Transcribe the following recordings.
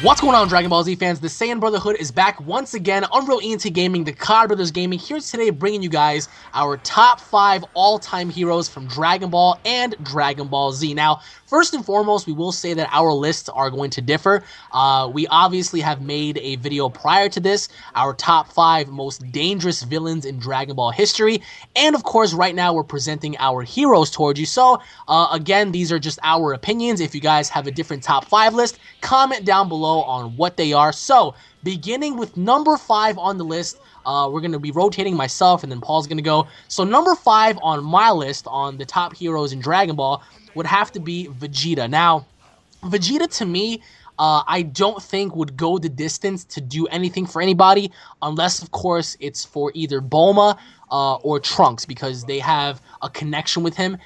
What's going on, Dragon Ball Z fans? The Saiyan Brotherhood is back once again. UnrealEntGaming, the COD Brothers Gaming, here today bringing you guys our top 5 all-time heroes from Dragon Ball and Dragon Ball Z. Now, first and foremost, we will say that our lists are going to differ. We obviously have made a video prior to this, our top 5 most dangerous villains in Dragon Ball history, and of course, right now we're presenting our heroes towards you. So, again, these are just our opinions. If you guys have a different top 5 list, comment down below on what they are. So, beginning with number 5 on the list, we're going to be rotating myself, and then Paul's going to go. So, number 5 on my list on the top heroes in Dragon Ball would have to be Vegeta. Now, Vegeta, to me, I don't think would go the distance to do anything for anybody, unless, of course, it's for either Bulma or Trunks, because they have a connection with him.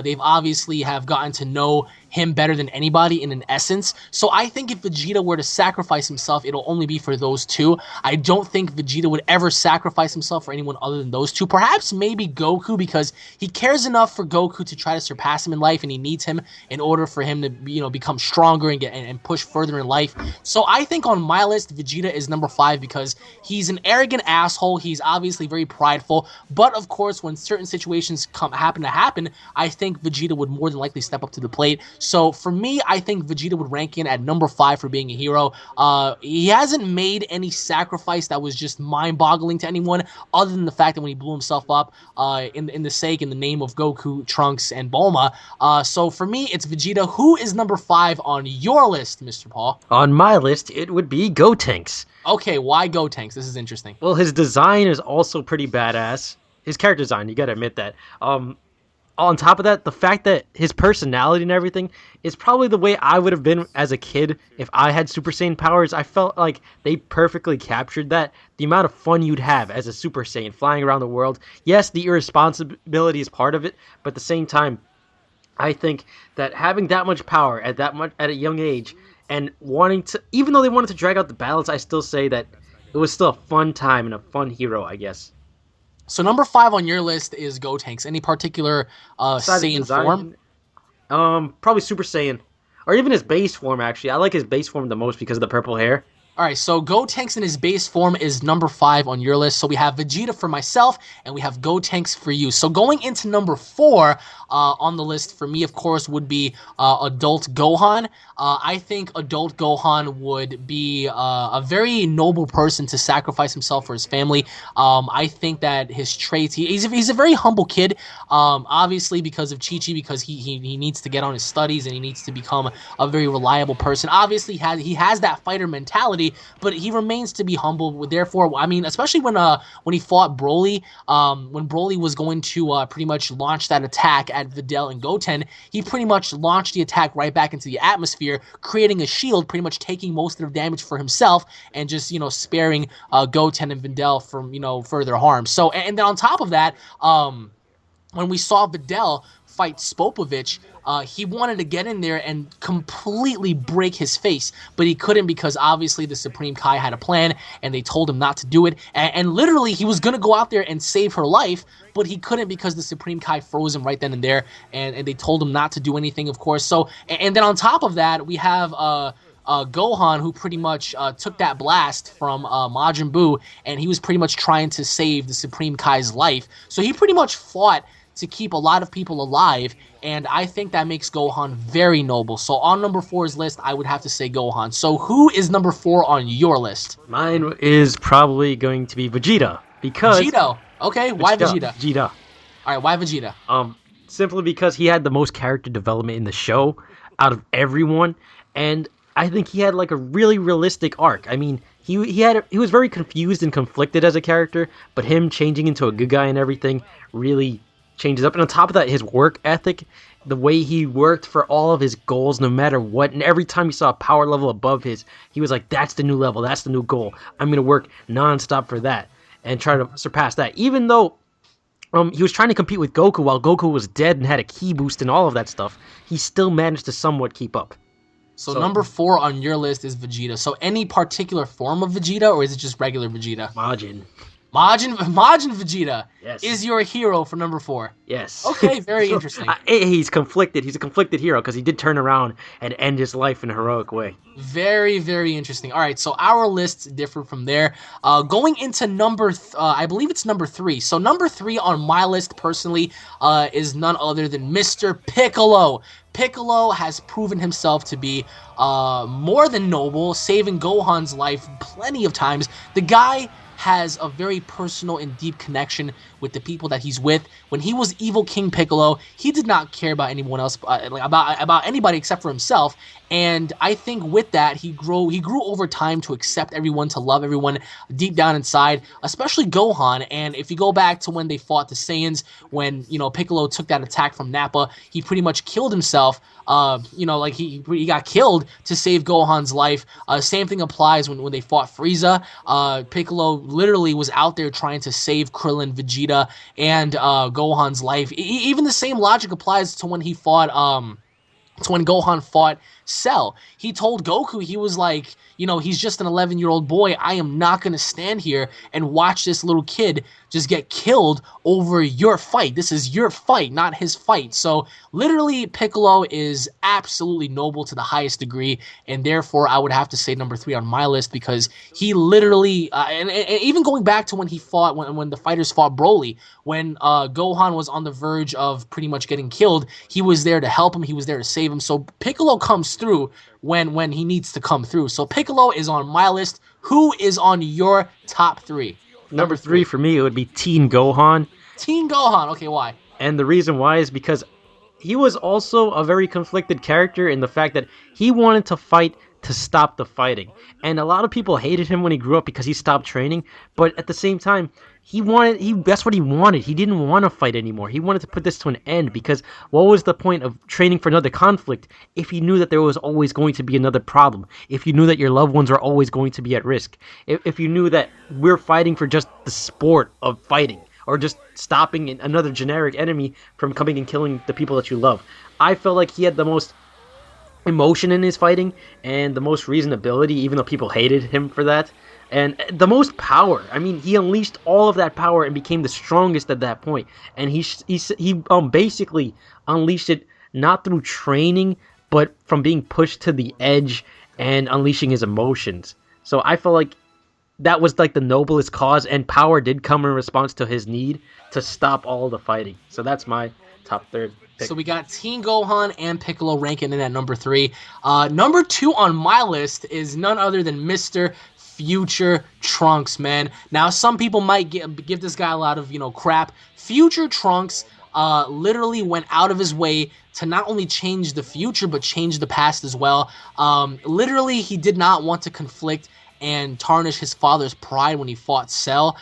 They've obviously have gotten to know him better than anybody in an essence. So I think if Vegeta were to sacrifice himself, it'll only be for those two. I don't think Vegeta would ever sacrifice himself for anyone other than those two. Perhaps maybe Goku, because he cares enough for Goku to try to surpass him in life, and he needs him in order for him to, you know, become stronger and get and push further in life. So I think on my list, Vegeta is number 5 because he's an arrogant asshole. He's obviously very prideful, but of course, when certain situations happen to happen, I think Vegeta would more than likely step up to the plate. So for me, I think Vegeta would rank in at number 5 for being a hero. He hasn't made any sacrifice that was just mind-boggling to anyone, other than the fact that when he blew himself up in the name of Goku, Trunks, and Bulma. So for me, it's Vegeta. Who is number 5 on your list, Mr. Paul? On my list, it would be Gotenks. Okay, why Gotenks? This is interesting. Well, his design is also pretty badass. His character design, you gotta admit that. On top of that, the fact that his personality and everything is probably the way I would have been as a kid if I had Super Saiyan powers. I felt like they perfectly captured that. The amount of fun you'd have as a Super Saiyan flying around the world. Yes, the irresponsibility is part of it, but at the same time, I think that having that much power at a young age and wanting to, even though they wanted to drag out the battles, I still say that it was still a fun time and a fun hero, I guess. So number 5 on your list is Gotenks. Any particular Saiyan form? Probably Super Saiyan. Or even his base form, actually. I like his base form the most because of the purple hair. Alright, so Gotenks in his base form is number 5 on your list. So we have Vegeta for myself, and we have Gotenks for you. So going into number 4 on the list for me, of course, would be Adult Gohan. I think Adult Gohan would be a very noble person to sacrifice himself for his family. I think that his traits, he's a very humble kid, obviously because of Chi-Chi, because he needs to get on his studies and he needs to become a very reliable person. Obviously, he has that fighter mentality, but he remains to be humble. Therefore, I mean, especially when he fought Broly, when Broly was going to pretty much launch that attack at Videl and Goten, he pretty much launched the attack right back into the atmosphere, creating a shield, pretty much taking most of the damage for himself, and just, you know, sparing Goten and Videl from, you know, further harm. So, and then on top of that, when we saw Videl fight Spopovich, he wanted to get in there and completely break his face, but he couldn't because obviously the Supreme Kai had a plan and they told him not to do it. And literally, he was going to go out there and save her life, but he couldn't because the Supreme Kai froze him right then and there, and they told him not to do anything, of course. So, and then on top of that, we have Gohan, who pretty much took that blast from Majin Buu, and he was pretty much trying to save the Supreme Kai's life. So he pretty much fought to keep a lot of people alive, and I think that makes Gohan very noble. So on number 4's list, I would have to say Gohan. So who is number 4 on your list? Mine is probably going to be Vegeta, because... Vegeta? Okay, why Vegeta? Vegeta. Alright, why Vegeta? Simply because he had the most character development in the show out of everyone, and I think he had like a really realistic arc. I mean, he was very confused and conflicted as a character, but him changing into a good guy and everything really changes up. And on top of that, his work ethic, the way he worked for all of his goals no matter what, and every time he saw a power level above his, he was like, that's the new level, that's the new goal, I'm going to work non-stop for that and try to surpass that. Even though he was trying to compete with Goku while Goku was dead and had a ki boost and all of that stuff, he still managed to somewhat keep up. So number 4 on your list is Vegeta. So any particular form of Vegeta, or is it just regular Vegeta? Majin. Majin Vegeta Yes. is your hero for number 4. Yes. Okay, very interesting. He's conflicted. He's a conflicted hero because he did turn around and end his life in a heroic way. Very, very interesting. All right, so our lists differ from there. Going into I believe it's number 3. So number 3 on my list personally is none other than Mr. Piccolo. Piccolo has proven himself to be more than noble, saving Gohan's life plenty of times. The guy has a very personal and deep connection with the people that he's with. When he was Evil King Piccolo, he did not care about anyone else, about anybody except for himself. And I think with that, he grew over time to accept everyone, to love everyone deep down inside, especially Gohan. And if you go back to when they fought the Saiyans, when Piccolo took that attack from Nappa, he pretty much killed himself. Like he got killed to save Gohan's life. Same thing applies when they fought Frieza. Piccolo literally was out there trying to save Krillin, Vegeta, and Gohan's life. Even the same logic applies to when he fought. To when Gohan fought Cell. He told Goku, he was like, he's just an 11-year-old boy. I am not going to stand here and watch this little kid just get killed over your fight. This is your fight, not his fight. So literally, Piccolo is absolutely noble to the highest degree, and therefore I would have to say number 3 on my list, because he literally, and even going back to when he fought, when the fighters fought Broly, when Gohan was on the verge of pretty much getting killed, he was there to help him, he was there to save him. So Piccolo comes through when he needs to come through. So Piccolo is on my list. Who is on your top 3? Number 3 for me, it would be Teen Gohan. Teen Gohan. Okay, why? And the reason why is because he was also a very conflicted character in the fact that he wanted to fight to stop the fighting. And a lot of people hated him when he grew up because he stopped training, but at the same time, that's what he wanted. He didn't want to fight anymore. He wanted to put this to an end, because what was the point of training for another conflict if you knew that there was always going to be another problem? If you knew that your loved ones are always going to be at risk? If you knew that we're fighting for just the sport of fighting, or just stopping another generic enemy from coming and killing the people that you love? I felt like he had the most emotion in his fighting and the most reasonability, even though people hated him for that, and the most power. I mean, he unleashed all of that power and became the strongest at that point. And he basically unleashed it not through training, but from being pushed to the edge and unleashing his emotions. So I felt like that was like the noblest cause, and power did come in response to his need to stop all the fighting. So that's my top 3rd pick. So we got Teen Gohan and Piccolo ranking in at number 3. Number 2 on my list is none other than Mr. Future Trunks, man. Now, some people might give this guy a lot of, crap. Future Trunks literally went out of his way to not only change the future, but change the past as well. Literally, he did not want to conflict and tarnish his father's pride when he fought Cell.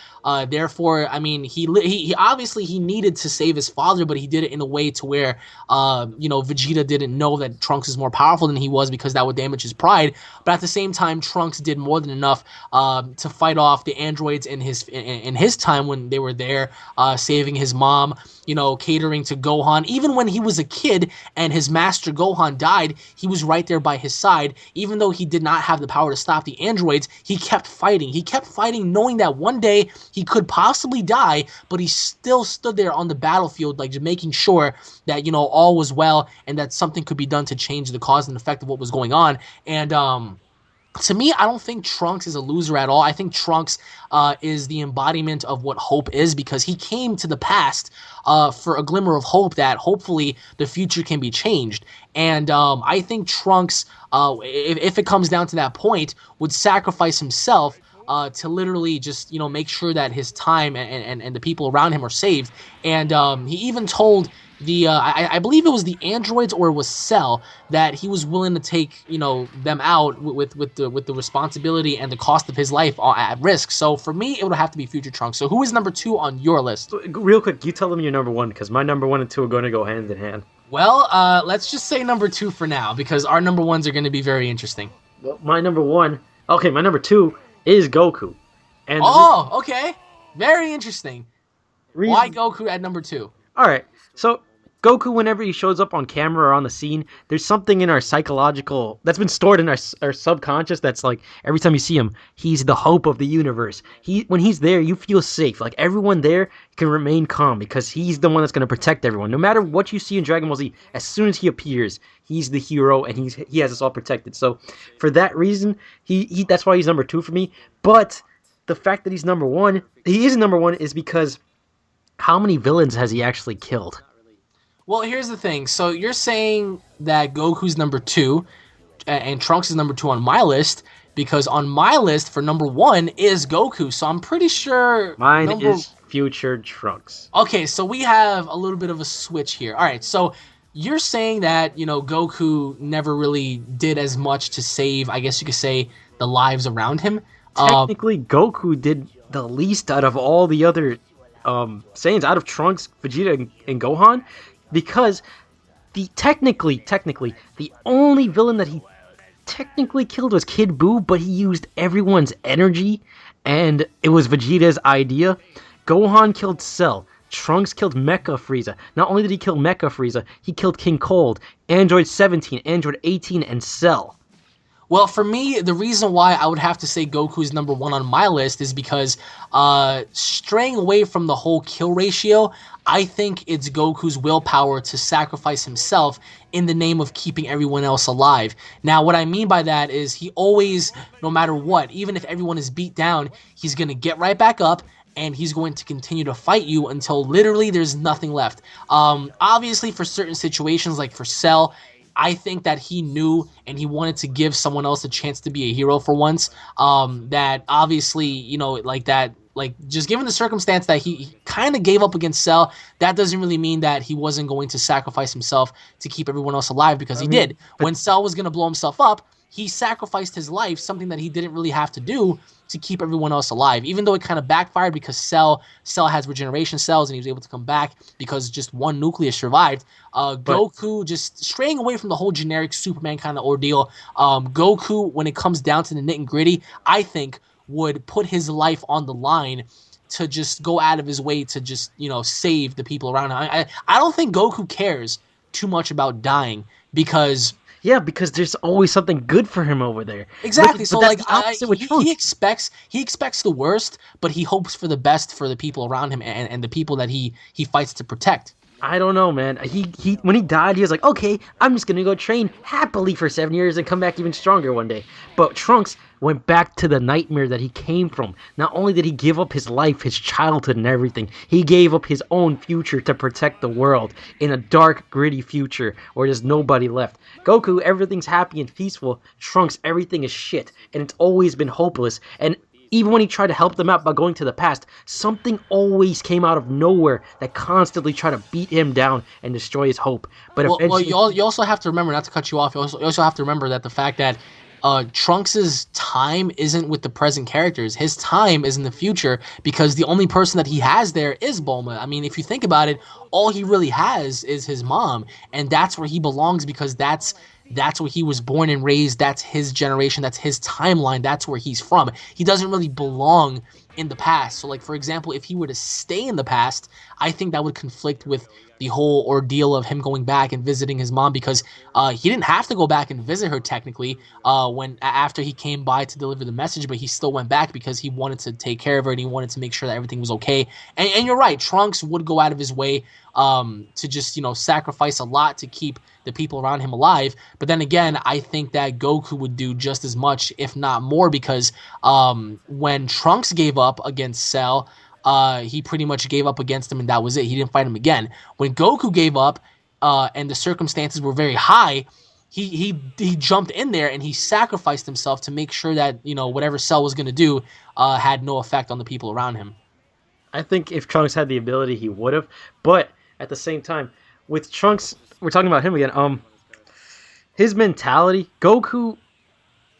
Therefore, I mean, he obviously he needed to save his father, but he did it in a way to where, Vegeta didn't know that Trunks is more powerful than he was, because that would damage his pride. But at the same time, Trunks did more than enough to fight off the androids in his time when they were there, saving his mom, catering to Gohan. Even when he was a kid and his master Gohan died, he was right there by his side. Even though he did not have the power to stop the androids, he kept fighting. He kept fighting, knowing that one day he could possibly die, but he still stood there on the battlefield, like, just making sure that, all was well and that something could be done to change the cause and effect of what was going on. And to me, I don't think Trunks is a loser at all. I think Trunks is the embodiment of what hope is, because he came to the past for a glimmer of hope that hopefully the future can be changed. And I think Trunks, if it comes down to that point, would sacrifice himself to literally just, make sure that his time and the people around him are saved. And he even told I believe it was the androids, or it was Cell, that he was willing to take, them out with the responsibility and the cost of his life at risk. So for me, it would have to be Future Trunks. So who is number 2 on your list? Real quick, you tell them your number 1, because my number 1 and 2 are going to go hand in hand. Well, let's just say number 2 for now, because our number 1s are going to be very interesting. Well, my number 2 is Goku. And okay. Very interesting. Why Goku at number 2? All right. So Goku, whenever he shows up on camera or on the scene, there's something in our psychological that's been stored in our subconscious that's like every time you see him, he's the hope of the universe. When he's there, you feel safe. Like everyone there can remain calm because he's the one that's going to protect everyone. No matter what you see in Dragon Ball Z, as soon as he appears, he's the hero and he has us all protected. So for that reason, he that's why he's number 2 for me. But the fact that he is number 1 is because how many villains has he actually killed? Well, here's the thing. So you're saying that Goku's number 2 and Trunks is number 2 on my list because on my list for number 1 is Goku. So I'm pretty sure mine is future Trunks. Okay, so we have a little bit of a switch here. All right, so you're saying that, Goku never really did as much to save, I guess you could say, the lives around him. Technically, Goku did the least out of all the other Saiyans, out of Trunks, Vegeta, and Gohan, because technically, the only villain that he technically killed was Kid Buu, but he used everyone's energy, and it was Vegeta's idea. Gohan killed Cell. Trunks killed Mecha Frieza. Not only did he kill Mecha Frieza, he killed King Cold, Android 17, Android 18, and Cell. Well, for me, the reason why I would have to say Goku's number 1 on my list is because straying away from the whole kill ratio, I think it's Goku's willpower to sacrifice himself in the name of keeping everyone else alive. Now, what I mean by that is he always, no matter what, even if everyone is beat down, he's going to get right back up and he's going to continue to fight you until literally there's nothing left. Obviously, for certain situations, like for Cell, I think that he knew and he wanted to give someone else a chance to be a hero for once. That obviously, just given the circumstance that he kind of gave up against Cell, that doesn't really mean that he wasn't going to sacrifice himself to keep everyone else alive, because he did. When Cell was going to blow himself up, he sacrificed his life, something that he didn't really have to do, to keep everyone else alive, even though it kind of backfired because Cell has regeneration cells and he was able to come back because just one nucleus survived. Goku, just straying away from the whole generic Superman kind of ordeal, Goku, when it comes down to the nit and gritty, I think would put his life on the line to just go out of his way to just, save the people around him. I don't think Goku cares too much about dying because... Yeah, because there's always something good for him over there. Exactly. So he expects the worst, but he hopes for the best for the people around him and the people that he fights to protect. I don't know, man. He when he died, he was like, okay, I'm just gonna go train happily for 7 years and come back even stronger one day. But Trunks went back to the nightmare that he came from. Not only did he give up his life, his childhood and everything, he gave up his own future to protect the world in a dark, gritty future where there's nobody left. Goku, everything's happy and peaceful. Trunks, everything is shit, and it's always been hopeless. And even when he tried to help them out by going to the past, something always came out of nowhere that constantly tried to beat him down and destroy his hope. But eventually... you also have to remember, not to cut you off, you also have to remember that the fact that Trunks' time isn't with the present characters. His time is in the future because the only person that he has there is Bulma. I mean, if you think about it, all he really has is his mom, and that's where he belongs because that's where he was born and raised. That's his generation. That's his timeline. That's where he's from. He doesn't really belong in the past. So, like, for example, if he were to stay in the past, I think that would conflict with the whole ordeal of him going back and visiting his mom, because he didn't have to go back and visit her technically after he came by to deliver the message, but he still went back because he wanted to take care of her and he wanted to make sure that everything was okay. And you're right, Trunks would go out of his way to just, sacrifice a lot to keep the people around him alive. But then again, I think that Goku would do just as much, if not more, because when Trunks gave up against Cell, he pretty much gave up against him and that was it. He didn't fight him again. When Goku gave up and the circumstances were very high, he jumped in there and he sacrificed himself to make sure that, whatever Cell was going to do had no effect on the people around him. I think if Trunks had the ability, he would have. But at the same time, with Trunks, we're talking about him again. His mentality, Goku,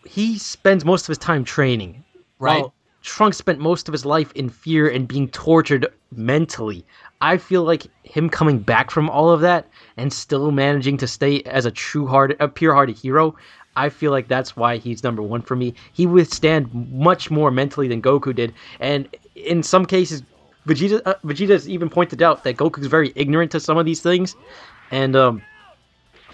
he spends most of his time training. Right. While Trunks spent most of his life in fear and being tortured mentally. I feel like him coming back from all of that and still managing to stay as a pure-hearted hero, I feel like that's why he's number 1 for me. He withstand much more mentally than Goku did, and in some cases, Vegeta's even pointed out that Goku's very ignorant to some of these things, And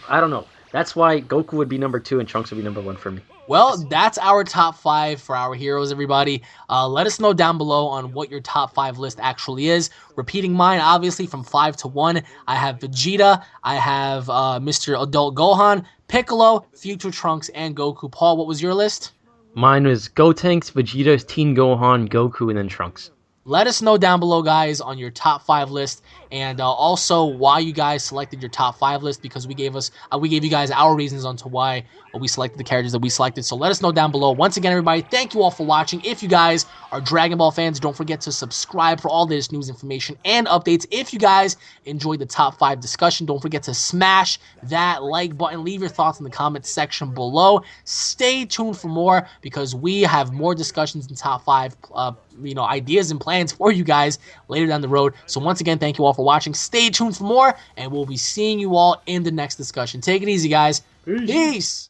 I don't know. That's why Goku would be number 2 and Trunks would be number 1 for me. Well, that's our top 5 for our heroes, everybody. Let us know down below on what your top 5 list actually is. Repeating mine, obviously, from 5 to 1, I have Vegeta, I have Mr. Adult Gohan, Piccolo, Future Trunks, and Goku. Paul, what was your list? Mine was Gotenks, Vegeta, Teen Gohan, Goku, and then Trunks. Let us know down below, guys, on your top 5 list, and also why you guys selected your top 5 list, because we gave you guys our reasons onto why we selected the characters that we selected. So let us know down below. Once again, everybody, thank you all for watching. If you guys are Dragon Ball fans, don't forget to subscribe for all this news, information, and updates. If you guys enjoyed the top 5 discussion, don't forget to smash that like button. Leave your thoughts in the comments section below. Stay tuned for more, because we have more discussions in top 5 ideas and plans for you guys later down the road. So once again, thank you all for watching. Stay tuned for more, and we'll be seeing you all in the next discussion. Take it easy, guys. Peace.